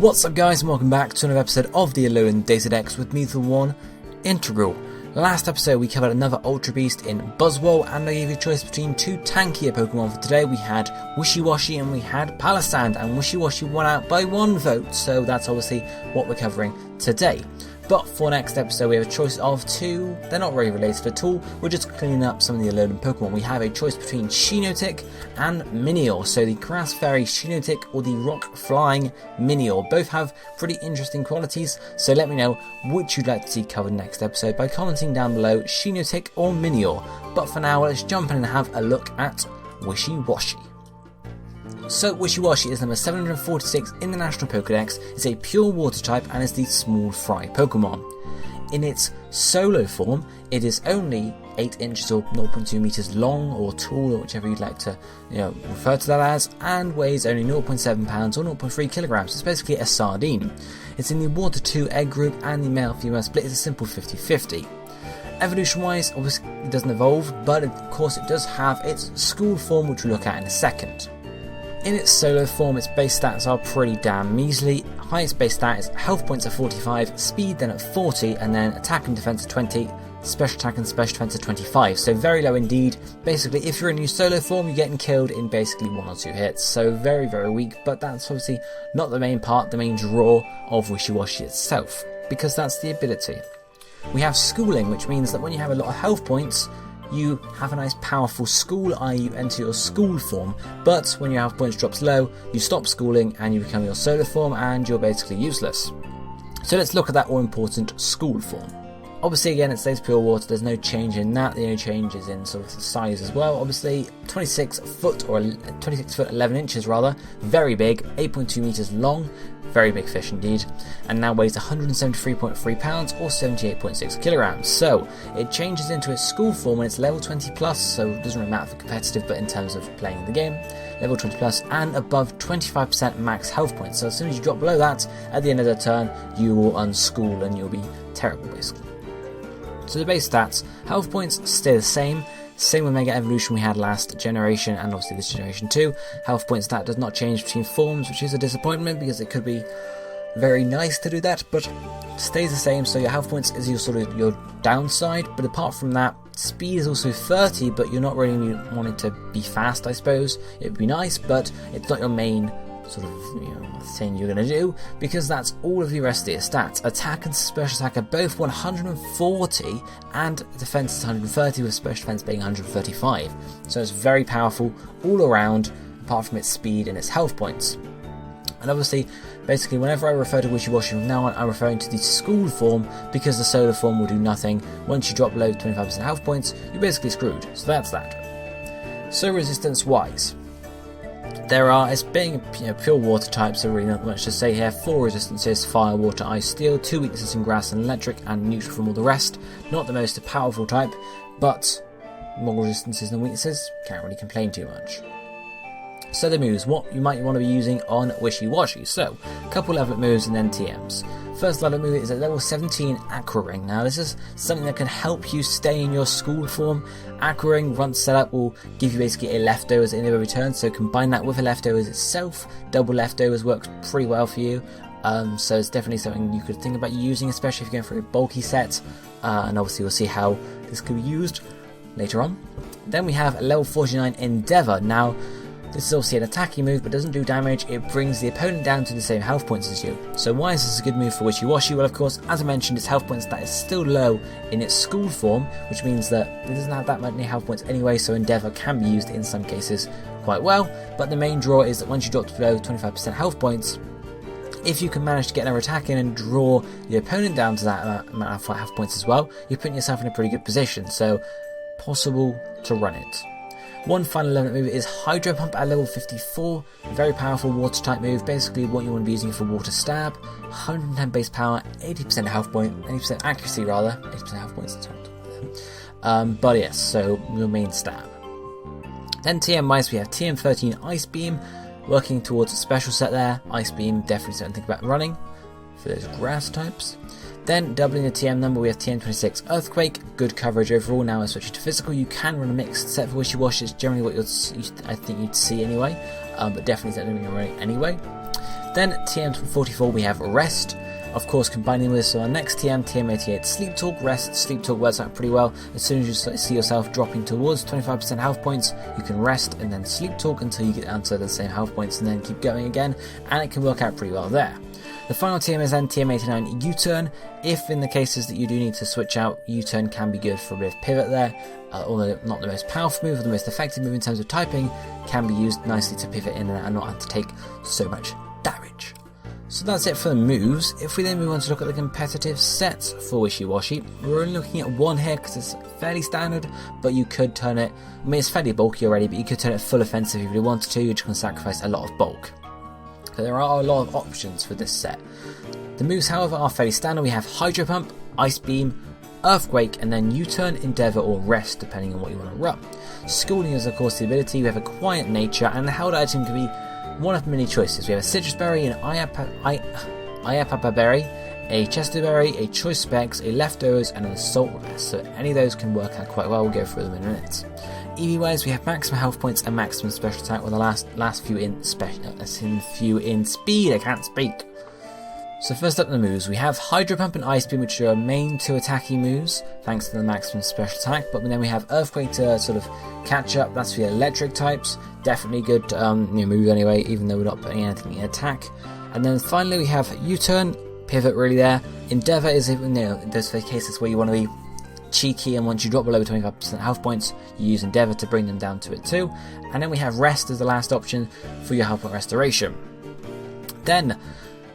What's up guys, and welcome back to another episode of the Alolan DataDex with me, TheOneIntegral. Last episode we covered another Ultra Beast in Buzzwole, and I gave you a choice between two tankier Pokemon for today. We had Wishiwashi and we had Palisand, and Wishiwashi won out by 1 vote, so that's obviously what we're covering today. But for next episode we have a choice of 2, they're not really related at all, we're just cleaning up some of the Alolan Pokemon. We have a choice between Shinotic and Minior, so the Grass Fairy Shinotic or the Rock Flying Minior. Both have pretty interesting qualities, so let me know which you'd like to see covered next episode by commenting down below, Shinotic or Minior. But for now let's jump in and have a look at Wishiwashi. So Wishiwashi is number 746 in the National Pokédex, is a pure water type and is the small fry Pokemon. In its solo form, it is only 8 inches or 0.2 meters long or tall, or whichever you'd like to refer to that as, and weighs only 0.7 pounds or 0.3 kilograms. It's basically a sardine. It's in the Water 2 egg group, and the male-female split is a simple 50-50. Evolution-wise, obviously it doesn't evolve, but of course it does have its school form, which we'll look at in a second. In its solo form, its base stats are pretty damn measly. Highest base stat is health points at 45, speed then at 40, and then attack and defense at 20, special attack and special defense at 25. So very low indeed. Basically, if you're in your solo form, you're getting killed in basically 1 or 2 hits. So very, very weak, but that's obviously not the main part, the main draw of Wishiwashi itself, because that's the ability. We have schooling, which means that when you have a lot of health points, you have a nice powerful school, i.e. you enter your school form, but when your health points drops low, you stop schooling and you become your solo form and you're basically useless. So let's look at that all important school form. Obviously again it stays pure water, there's no change in that, the only change is in sort of the size as well. Obviously 26 foot 11 inches rather, very big, 8.2 meters long, very big fish indeed, and now weighs 173.3 pounds or 78.6 kilograms. So it changes into its school form when it's level 20 plus, so it doesn't really matter for competitive, but in terms of playing the game, level 20 plus and above 25% max health points. So as soon as you drop below that, at the end of the turn, you will unschool and you'll be terrible basically. So the base stats, health points stay the same with Mega Evolution we had last generation and obviously this generation too. Health point stat does not change between forms, which is a disappointment because it could be very nice to do that, but stays the same. So your health points is your downside, but apart from that, speed is also 30, but you're not really wanting to be fast, I suppose. It would be nice, but it's not your main sort of thing you're going to do, because that's all of the rest of your stats. Attack and special attack are both 140 and defense is 130, with special defense being 135. So it's very powerful all around, apart from its speed and its health points. And obviously, basically whenever I refer to Wishiwashi from now on, I'm referring to the school form, because the solo form will do nothing. Once you drop below 25% health points, you're basically screwed. So that's that. So resistance wise, there are, as being pure water types, so really not much to say here. 4 resistances: fire, water, ice, steel. 2 weaknesses in grass and electric, and neutral from all the rest. Not the most powerful type, but more resistances than weaknesses, can't really complain too much. So the moves, what you might want to be using on Wishiwashi. So, a couple level up moves and then TMs. First level move is a level 17 Aqua Ring. Now this is something that can help you stay in your school form. Aqua Ring, once set up, will give you basically a leftovers at the end of every turn, so combine that with a leftovers itself. Double leftovers works pretty well for you. So it's definitely something you could think about using, especially if you're going for a bulky set. And obviously we'll see how this could be used later on. Then we have a level 49 Endeavour. Now this is obviously an attacking move, but doesn't do damage. It brings the opponent down to the same health points as you. So why is this a good move for Wishiwashi? Well, of course, as I mentioned, its health points stat is still low in its school form, which means that it doesn't have that many health points anyway, so Endeavour can be used in some cases quite well. But the main draw is that once you drop to below 25% health points, if you can manage to get another attack in and draw the opponent down to that amount of health points as well, you're putting yourself in a pretty good position, so possible to run it. One final level move is Hydro Pump at level 54, very powerful water type move, basically what you want to be using for water stab, 110 base power, 80% health point, 80% accuracy rather, 80% health points, but yes, so your main stab. Then TM wise we have TM13 Ice Beam, working towards a special set there. Ice Beam, definitely something to think about running for those grass types. Then doubling the TM number, we have TM26 Earthquake, good coverage overall. Now switching to physical, you can run a mixed set for Wishiwashi, it's generally what I think you'd see anyway, but definitely something you're running anyway. Then TM44 we have Rest. Of course, combining with our next TM88, Sleep Talk. Rest, Sleep Talk works out pretty well. As soon as you see yourself dropping towards 25% health points, you can rest and then Sleep Talk until you get down to the same health points and then keep going again, and it can work out pretty well there. The final TM is then TM89 U-Turn. If in the cases that you do need to switch out, U-Turn can be good for a bit of pivot there, although not the most powerful move or the most effective move in terms of typing, can be used nicely to pivot in and not have to take so much damage. So that's it for the moves. If we then move on to look at the competitive sets for Wishiwashi, we're only looking at one here because it's fairly standard, but you could turn it, I mean it's fairly bulky already, but you could turn it full offensive if you really wanted to, which can sacrifice a lot of bulk. So there are a lot of options for this set. The moves, however, are fairly standard. We have Hydro Pump, Ice Beam, Earthquake, and then U-Turn, Endeavour, or Rest, depending on what you want to run. Schooling is of course the ability. We have a Quiet Nature, and the held item can be one of many choices. We have a Citrus Berry, an Iapapa Berry, a Chester Berry, a Choice Specs, a Leftovers, and an Assault Vest. So any of those can work out quite well. We'll go through them in a minute. EV wise, we have maximum health points and maximum special attack, with the last few in speed. I can't speak. So first up the moves, we have Hydro Pump and Ice Beam, which are our main two attacking moves, thanks to the maximum special attack, but then we have Earthquake to sort of catch up. That's for the electric types, definitely good move anyway, even though we're not putting anything in attack. And then finally we have U-Turn, pivot really there. Endeavour is, those cases where you want to be cheeky, and once you drop below 25% health points, you use Endeavour to bring them down to it too. And then we have Rest as the last option for your health point restoration. Then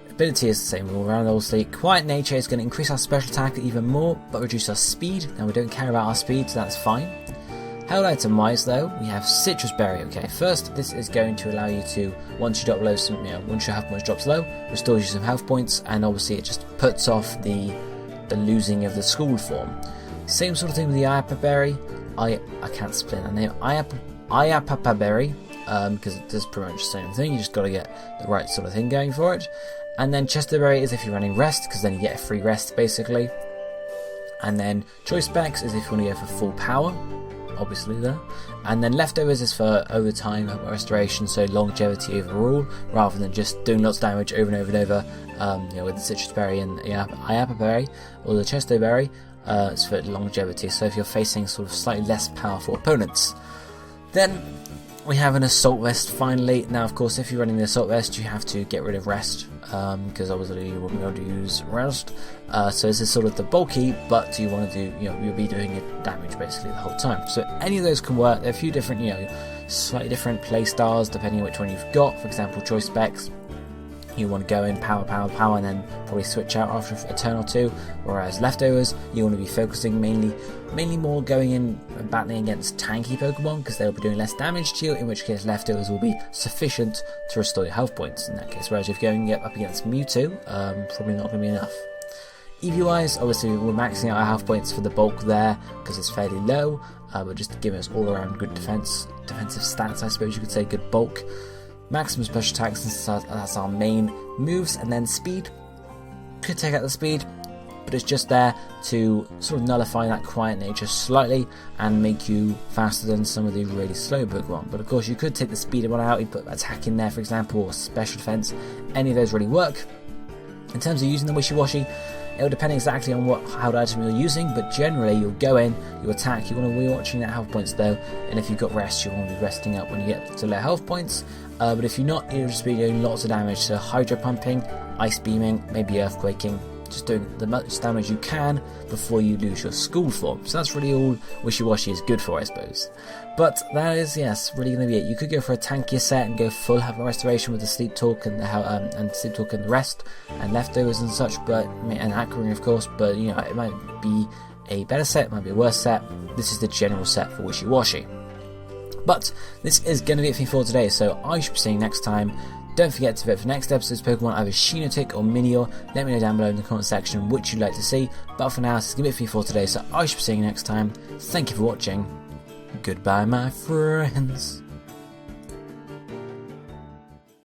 ability is the same all around, obviously. Quiet Nature is going to increase our special attack even more, but reduce our speed. Now we don't care about our speed, so that's fine. Held item wise though, we have Citrus Berry. Okay, first this is going to allow you to, once you drop low, once your health points drops low, restores you some health points, and obviously it just puts off the losing of the school form. Same sort of thing with the Iapapa Berry. I can't explain that name. Iapapa Berry, because it does pretty much the same thing. You just got to get the right sort of thing going for it. And then Chester Berry is if you're running Rest, because then you get a free rest basically. And then Choice Specs is if you want to go for full power, obviously there. And then Leftovers is for overtime restoration, so longevity overall, rather than just doing lots of damage over and over and over. With the Citrus Berry and the Iapapa Berry or the Chester Berry, it's for longevity. So if you're facing sort of slightly less powerful opponents, then we have an Assault Vest finally. Now, of course, if you're running the Assault Vest, you have to get rid of Rest, because obviously you won't be able to use Rest. So this is sort of the bulky, but you want to do, you'll be doing your damage basically the whole time. So any of those can work. There are a few different, slightly different play styles depending on which one you've got. For example, Choice Specs, you want to go in power, and then probably switch out after a turn or two. Whereas Leftovers, you want to be focusing mainly more going in and battling against tanky Pokemon, because they'll be doing less damage to you, in which case Leftovers will be sufficient to restore your health points in that case. Whereas if you're going up against Mewtwo, probably not going to be enough. EV wise, obviously we're maxing out our health points for the bulk there, because it's fairly low, but just giving us all around good defensive stats, I suppose you could say, good bulk. Maximum special attacks, since that's our main moves, and then speed. Could take out the speed, but it's just there to sort of nullify that Quiet Nature slightly and make you faster than some of the really slow Pokemon. But of course you could take the speed one out, you put attack in there for example, or special defense. Any of those really work. In terms of using the Wishiwashi, it will depend exactly on what held item you're using, but generally you'll go in, you attack, you want to be watching that health points though, and if you've got rest, you'll want to be resting up when you get to low health points. But if you're not, you'll just be doing lots of damage, so Hydro Pumping, Ice Beaming, maybe Earthquaking, just doing the much damage you can before you lose your school form. So that's really all Wishiwashi is good for, I suppose. But that is, yes, really going to be it. You could go for a tankier set and go full health restoration with the Sleep Talk and Sleep Talk and the rest and Leftovers and such, but and Aquaring of course. But it might be a better set, it might be a worse set. This is the general set for Wishiwashi. But this is going to be it for me for today, so I should be seeing you next time. Don't forget to vote for next episode's Pokemon, either Shinotic or Minior. Let me know down below in the comment section which you'd like to see. But for now, this is going to be it for me for today, so I should be seeing you next time. Thank you for watching. Goodbye, my friends.